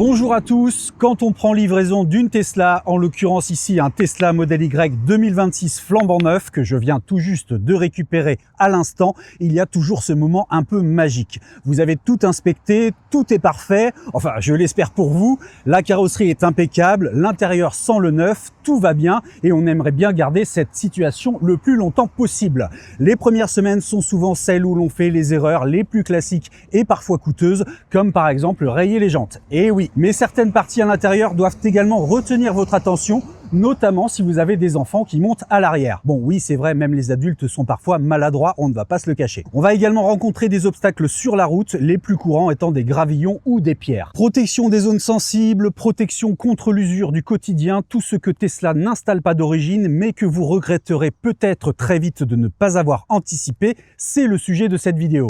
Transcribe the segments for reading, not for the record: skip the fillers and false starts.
Bonjour à tous, quand on prend livraison d'une Tesla, en l'occurrence ici un Tesla Model Y 2026 flambant neuf que je viens tout juste de récupérer à l'instant, il y a toujours ce moment un peu magique. Vous avez tout inspecté, tout est parfait, enfin je l'espère pour vous, la carrosserie est impeccable, l'intérieur sent le neuf, tout va bien et on aimerait bien garder cette situation le plus longtemps possible. Les premières semaines sont souvent celles où l'on fait les erreurs les plus classiques et parfois coûteuses, comme par exemple rayer les jantes. Et oui, mais certaines parties à l'intérieur doivent également retenir votre attention, notamment si vous avez des enfants qui montent à l'arrière. Bon oui, c'est vrai, même les adultes sont parfois maladroits, on ne va pas se le cacher. On va également rencontrer des obstacles sur la route, les plus courants étant des gravillons ou des pierres. Protection des zones sensibles, protection contre l'usure du quotidien, tout ce que Tesla n'installe pas d'origine, mais que vous regretterez peut-être très vite de ne pas avoir anticipé, c'est le sujet de cette vidéo.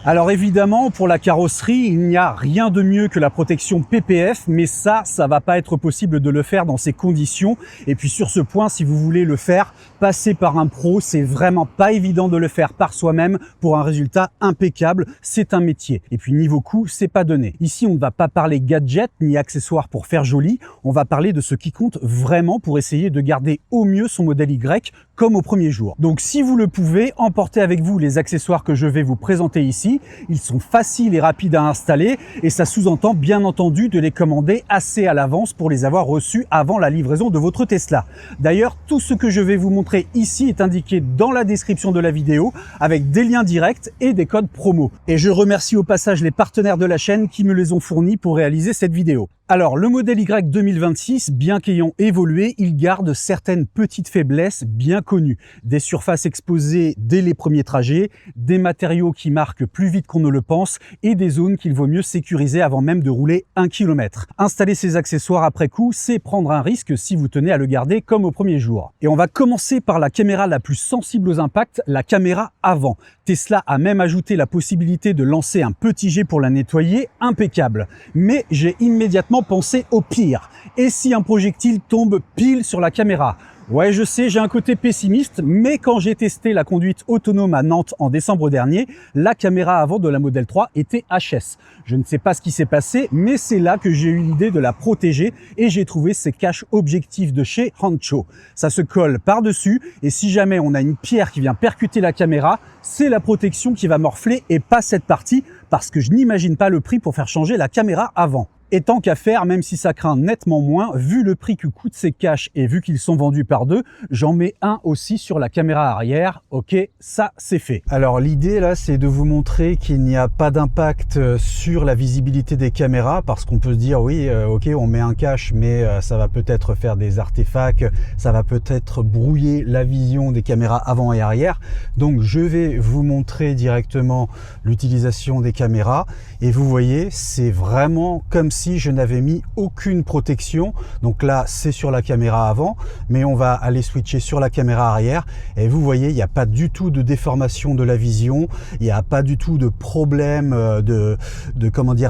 Alors évidemment, pour la carrosserie, il n'y a rien de mieux que la protection PPF, mais ça va pas être possible de le faire dans ces conditions. Et puis sur ce point, si vous voulez le faire, passez par un pro, c'est vraiment pas évident de le faire par soi-même pour un résultat impeccable, c'est un métier. Et puis niveau coût, c'est pas donné. Ici, on ne va pas parler gadgets ni accessoires pour faire joli, on va parler de ce qui compte vraiment pour essayer de garder au mieux son modèle Y comme au premier jour. Donc si vous le pouvez, emportez avec vous les accessoires que je vais vous présenter ici. Ils sont faciles et rapides à installer et ça sous-entend bien entendu de les commander assez à l'avance pour les avoir reçus avant la livraison de votre Tesla. D'ailleurs, tout ce que je vais vous montrer ici est indiqué dans la description de la vidéo avec des liens directs et des codes promo. Et je remercie au passage les partenaires de la chaîne qui me les ont fournis pour réaliser cette vidéo. Alors, le modèle Y 2026, bien qu'ayant évolué, il garde certaines petites faiblesses bien connues. Des surfaces exposées dès les premiers trajets, des matériaux qui marquent plus vite qu'on ne le pense et des zones qu'il vaut mieux sécuriser avant même de rouler 1 km. Installer ces accessoires après coup, c'est prendre un risque si vous tenez à le garder comme au premier jour. Et on va commencer par la caméra la plus sensible aux impacts, la caméra avant. Tesla a même ajouté la possibilité de lancer un petit jet pour la nettoyer, impeccable. Mais j'ai immédiatement penser au pire. Et si un projectile tombe pile sur la caméra? Ouais, je sais, j'ai un côté pessimiste, mais quand j'ai testé la conduite autonome à Nantes en décembre dernier, la caméra avant de la Model 3 était HS. Je ne sais pas ce qui s'est passé, mais c'est là que j'ai eu l'idée de la protéger et j'ai trouvé ces caches objectifs de chez Hancho. Ça se colle par-dessus et si jamais on a une pierre qui vient percuter la caméra, c'est la protection qui va morfler et pas cette partie parce que je n'imagine pas le prix pour faire changer la caméra avant. Et tant qu'à faire, même si ça craint nettement moins, vu le prix que coûtent ces caches et vu qu'ils sont vendus par deux, j'en mets un aussi sur la caméra arrière. Ok, ça c'est fait. Alors l'idée là, c'est de vous montrer qu'il n'y a pas d'impact sur la visibilité des caméras parce qu'on peut se dire oui, ok, on met un cache, mais ça va peut-être faire des artefacts, ça va peut-être brouiller la vision des caméras avant et arrière. Donc je vais vous montrer directement l'utilisation des caméras et vous voyez, c'est vraiment comme si je n'avais mis aucune protection. Donc là, c'est sur la caméra avant, mais on va aller switcher sur la caméra arrière. Et vous voyez, il n'y a pas du tout de déformation de la vision. Il n'y a pas du tout de problème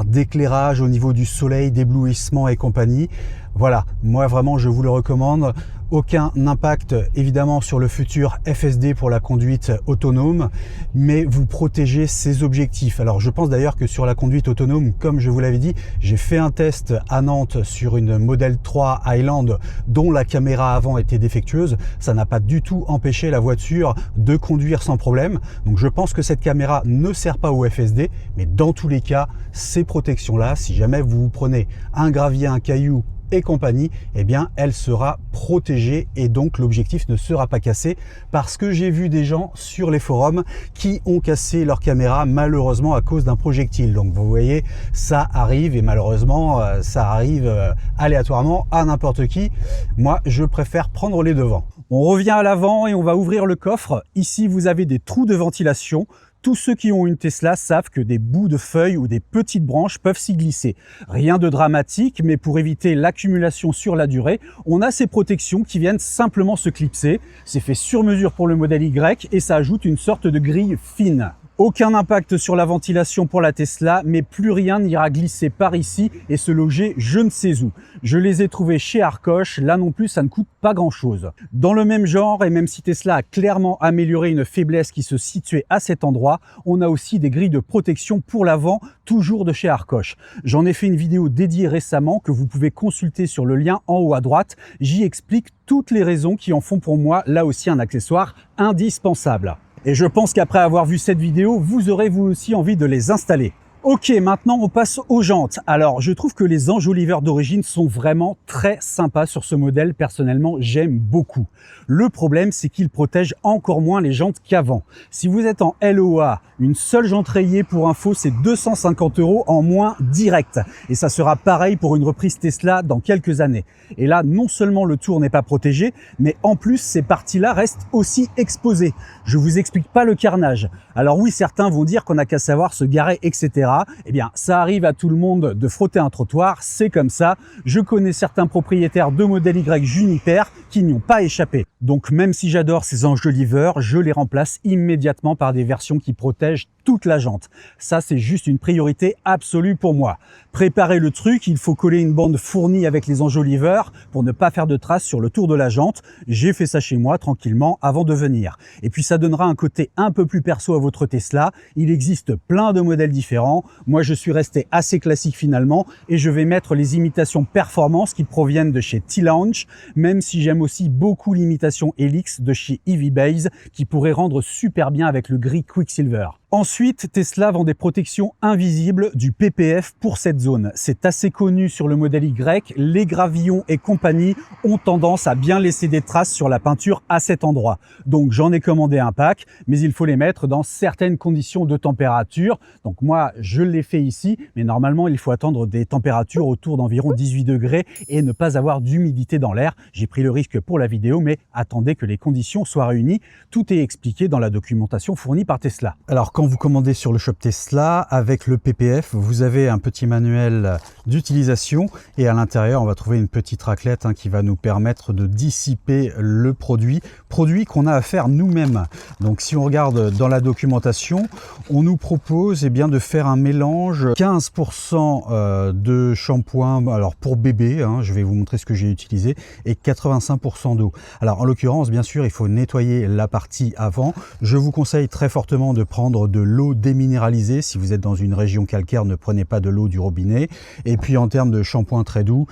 d'éclairage au niveau du soleil, d'éblouissement et compagnie. Voilà, moi vraiment, je vous le recommande. Aucun impact évidemment sur le futur FSD pour la conduite autonome, mais vous protégez ces objectifs. Alors je pense d'ailleurs que sur la conduite autonome, comme je vous l'avais dit, j'ai fait un test à Nantes sur une Model 3 Highland dont la caméra avant était défectueuse. Ça n'a pas du tout empêché la voiture de conduire sans problème. Donc je pense que cette caméra ne sert pas au FSD, mais dans tous les cas, ces protections-là, si jamais vous prenez un gravier, un caillou, et compagnie, eh bien elle sera protégée et donc l'objectif ne sera pas cassé parce que j'ai vu des gens sur les forums qui ont cassé leur caméra malheureusement à cause d'un projectile. Donc vous voyez, ça arrive et malheureusement ça arrive aléatoirement à n'importe qui. Moi je préfère prendre les devants. On revient à l'avant et on va ouvrir le coffre. Ici vous avez des trous de ventilation. Tous ceux qui ont une Tesla savent que des bouts de feuilles ou des petites branches peuvent s'y glisser. Rien de dramatique, mais pour éviter l'accumulation sur la durée, on a ces protections qui viennent simplement se clipser. C'est fait sur mesure pour le modèle Y et ça ajoute une sorte de grille fine. Aucun impact sur la ventilation pour la Tesla, mais plus rien n'ira glisser par ici et se loger je ne sais où. Je les ai trouvés chez Arcoche, là non plus ça ne coûte pas grand chose. Dans le même genre, et même si Tesla a clairement amélioré une faiblesse qui se situait à cet endroit, on a aussi des grilles de protection pour l'avant, toujours de chez Arcoche. J'en ai fait une vidéo dédiée récemment que vous pouvez consulter sur le lien en haut à droite. J'y explique toutes les raisons qui en font pour moi là aussi un accessoire indispensable. Et je pense qu'après avoir vu cette vidéo, vous aurez vous aussi envie de les installer. Ok, maintenant on passe aux jantes. Alors, je trouve que les enjoliveurs d'origine sont vraiment très sympas sur ce modèle. Personnellement, j'aime beaucoup. Le problème, c'est qu'ils protègent encore moins les jantes qu'avant. Si vous êtes en LOA, une seule jante rayée pour info, c'est 250 € en moins direct. Et ça sera pareil pour une reprise Tesla dans quelques années. Et là, non seulement le tour n'est pas protégé, mais en plus, ces parties-là restent aussi exposées. Je vous explique pas le carnage. Alors oui, certains vont dire qu'on n'a qu'à savoir se garer, etc. Eh bien, ça arrive à tout le monde de frotter un trottoir, c'est comme ça. Je connais certains propriétaires de modèle Y Juniper qui n'y ont pas échappé. Donc même si j'adore ces enjoliveurs, je les remplace immédiatement par des versions qui protègent toute la jante. Ça, c'est juste une priorité absolue pour moi. Préparez le truc, il faut coller une bande fournie avec les enjoliveurs pour ne pas faire de traces sur le tour de la jante. J'ai fait ça chez moi tranquillement avant de venir. Et puis ça donnera un côté un peu plus perso à votre Tesla. Il existe plein de modèles différents. Moi, je suis resté assez classique finalement et je vais mettre les imitations performance qui proviennent de chez T-Launch, même si j'aime aussi beaucoup l'imitation Helix de chez EV-Base qui pourrait rendre super bien avec le gris Quicksilver. Ensuite, Tesla vend des protections invisibles du PPF pour cette zone. C'est assez connu sur le modèle Y, les gravillons et compagnie ont tendance à bien laisser des traces sur la peinture à cet endroit. Donc j'en ai commandé un pack, mais il faut les mettre dans certaines conditions de température. Donc moi, je l'ai fait ici, mais normalement, il faut attendre des températures autour d'environ 18 degrés et ne pas avoir d'humidité dans l'air. J'ai pris le risque pour la vidéo, mais attendez que les conditions soient réunies. Tout est expliqué dans la documentation fournie par Tesla. Alors, quand vous commandez sur le shop Tesla, avec le PPF, vous avez un petit manuel d'utilisation et à l'intérieur, on va trouver une petite raclette qui va nous permettre de dissiper le produit qu'on a à faire nous-mêmes. Donc, si on regarde dans la documentation, on nous propose de faire un mélange 15% de shampoing, alors pour bébé, je vais vous montrer ce que j'ai utilisé, et 85% d'eau. Alors, en l'occurrence, bien sûr, il faut nettoyer la partie avant. Je vous conseille très fortement de prendre de l'eau déminéralisée. Si vous êtes dans une région calcaire, ne prenez pas de l'eau du robinet. Et puis en termes de shampoing très doux,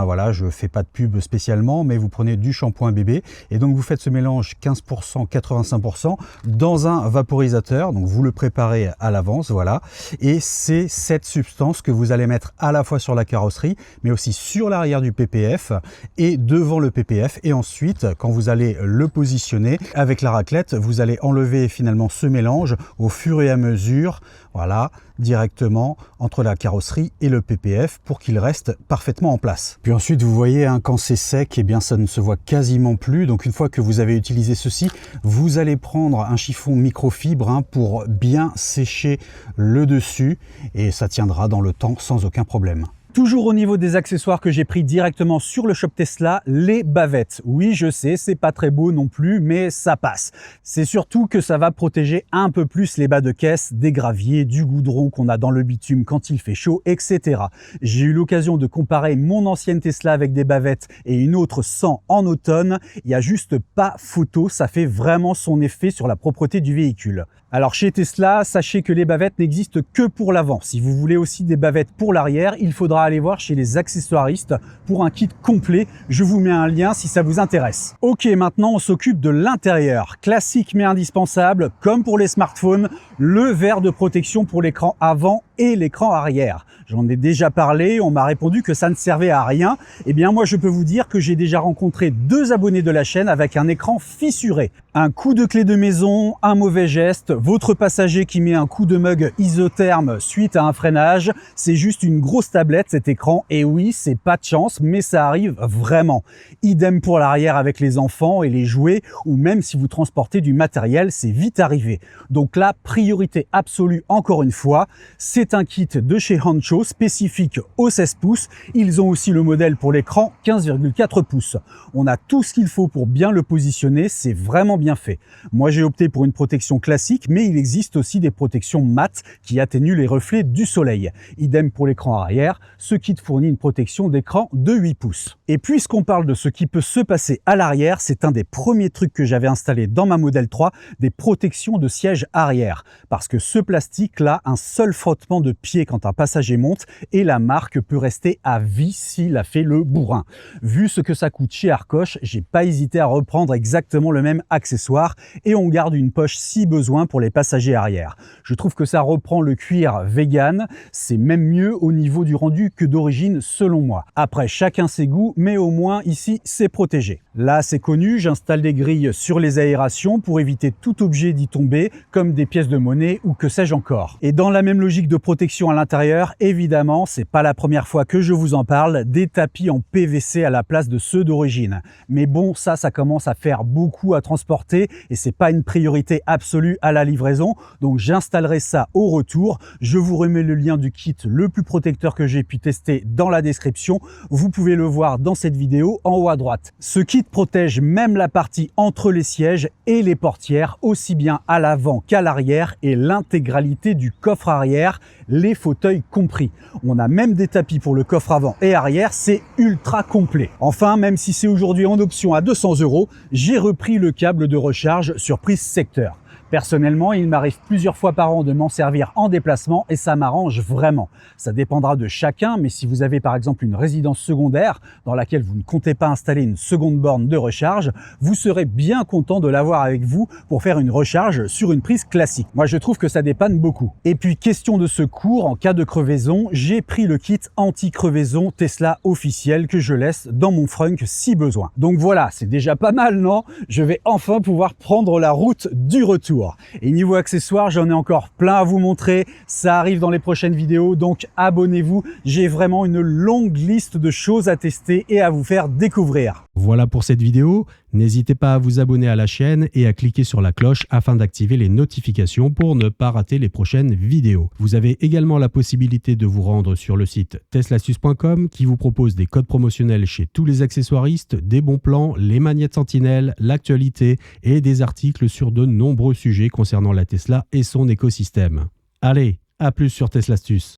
voilà, je fais pas de pub spécialement, mais vous prenez du shampoing bébé. Et donc vous faites ce mélange 15%, 85% dans un vaporisateur. Donc vous le préparez à l'avance, voilà. Et c'est cette substance que vous allez mettre à la fois sur la carrosserie, mais aussi sur l'arrière du PPF et devant le PPF. Et ensuite, quand vous allez le positionner avec la raclette, vous allez enlever finalement ce mélange au fur et à mesure, voilà, directement entre la carrosserie et le PPF pour qu'il reste parfaitement en place. Puis ensuite, vous voyez, quand c'est sec, ça ne se voit quasiment plus. Donc une fois que vous avez utilisé ceci, vous allez prendre un chiffon microfibre pour bien sécher le dessus et ça tiendra dans le temps sans aucun problème. Toujours au niveau des accessoires que j'ai pris directement sur le shop Tesla, les bavettes. Oui, je sais, c'est pas très beau non plus, mais ça passe. C'est surtout que ça va protéger un peu plus les bas de caisse des graviers, du goudron qu'on a dans le bitume quand il fait chaud, etc. J'ai eu l'occasion de comparer mon ancienne Tesla avec des bavettes et une autre sans en automne. Il n'y a juste pas photo, ça fait vraiment son effet sur la propreté du véhicule. Alors chez Tesla, sachez que les bavettes n'existent que pour l'avant. Si vous voulez aussi des bavettes pour l'arrière, il faudra aller voir chez les accessoiristes pour un kit complet. Je vous mets un lien si ça vous intéresse. Ok, maintenant on s'occupe de l'intérieur. Classique mais indispensable, comme pour les smartphones, le verre de protection pour l'écran avant et l'écran arrière. J'en ai déjà parlé, on m'a répondu que ça ne servait à rien. Eh bien moi je peux vous dire que j'ai déjà rencontré 2 abonnés de la chaîne avec un écran fissuré. Un coup de clé de maison, un mauvais geste, votre passager qui met un coup de mug isotherme suite à un freinage, c'est juste une grosse tablette cet écran. Et oui, c'est pas de chance, mais ça arrive vraiment. Idem pour l'arrière avec les enfants et les jouets, ou même si vous transportez du matériel, c'est vite arrivé. Donc là, priorité absolue encore une fois, c'est un kit de chez Hancho chaud spécifique aux 16 pouces. Ils ont aussi le modèle pour l'écran 15,4 pouces. On a tout ce qu'il faut pour bien le positionner, c'est vraiment bien fait. Moi j'ai opté pour une protection classique, mais il existe aussi des protections mat qui atténuent les reflets du soleil. Idem pour l'écran arrière, ce kit fournit une protection d'écran de 8 pouces. Et puisqu'on parle de ce qui peut se passer à l'arrière, c'est un des premiers trucs que j'avais installé dans ma Model 3, des protections de siège arrière. Parce que ce plastique-là, un seul frottement de pied quand un passager monte et la marque peut rester à vie s'il a fait le bourrin. Vu ce que ça coûte chez Arcoche, j'ai pas hésité à reprendre exactement le même accessoire et on garde une poche si besoin pour les passagers arrière. Je trouve que ça reprend le cuir vegan, c'est même mieux au niveau du rendu que d'origine selon moi. Après, chacun ses goûts, mais au moins ici c'est protégé. Là c'est connu, j'installe des grilles sur les aérations pour éviter tout objet d'y tomber, comme des pièces de monnaie ou que sais-je encore. Et dans la même logique de protection à l'intérieur, évidemment, c'est pas la première fois que je vous en parle, des tapis en PVC à la place de ceux d'origine. Mais bon, ça commence à faire beaucoup à transporter et c'est pas une priorité absolue à la livraison, donc j'installerai ça au retour. Je vous remets le lien du kit le plus protecteur que j'ai pu tester dans la description. Vous pouvez le voir dans cette vidéo en haut à droite. Ce kit protège même la partie entre les sièges et les portières, aussi bien à l'avant qu'à l'arrière, et l'intégralité du coffre arrière, les fauteuils compris. On a même des tapis pour le coffre avant et arrière, c'est ultra complet. Enfin, même si c'est aujourd'hui en option à 200 €, j'ai repris le câble de recharge sur prise secteur. Personnellement, il m'arrive plusieurs fois par an de m'en servir en déplacement et ça m'arrange vraiment. Ça dépendra de chacun, mais si vous avez par exemple une résidence secondaire dans laquelle vous ne comptez pas installer une seconde borne de recharge, vous serez bien content de l'avoir avec vous pour faire une recharge sur une prise classique. Moi, je trouve que ça dépanne beaucoup. Et puis, question de secours, en cas de crevaison, j'ai pris le kit anti-crevaison Tesla officiel que je laisse dans mon frunk si besoin. Donc voilà, c'est déjà pas mal, non? Je vais enfin pouvoir prendre la route du retour. Et niveau accessoires, j'en ai encore plein à vous montrer. Ça arrive dans les prochaines vidéos, donc abonnez-vous. J'ai vraiment une longue liste de choses à tester et à vous faire découvrir. Voilà pour cette vidéo. N'hésitez pas à vous abonner à la chaîne et à cliquer sur la cloche afin d'activer les notifications pour ne pas rater les prochaines vidéos. Vous avez également la possibilité de vous rendre sur le site teslastuce.com qui vous propose des codes promotionnels chez tous les accessoiristes, des bons plans, les manettes Sentinelle, l'actualité et des articles sur de nombreux sujets concernant la Tesla et son écosystème. Allez, à plus sur Teslastuce.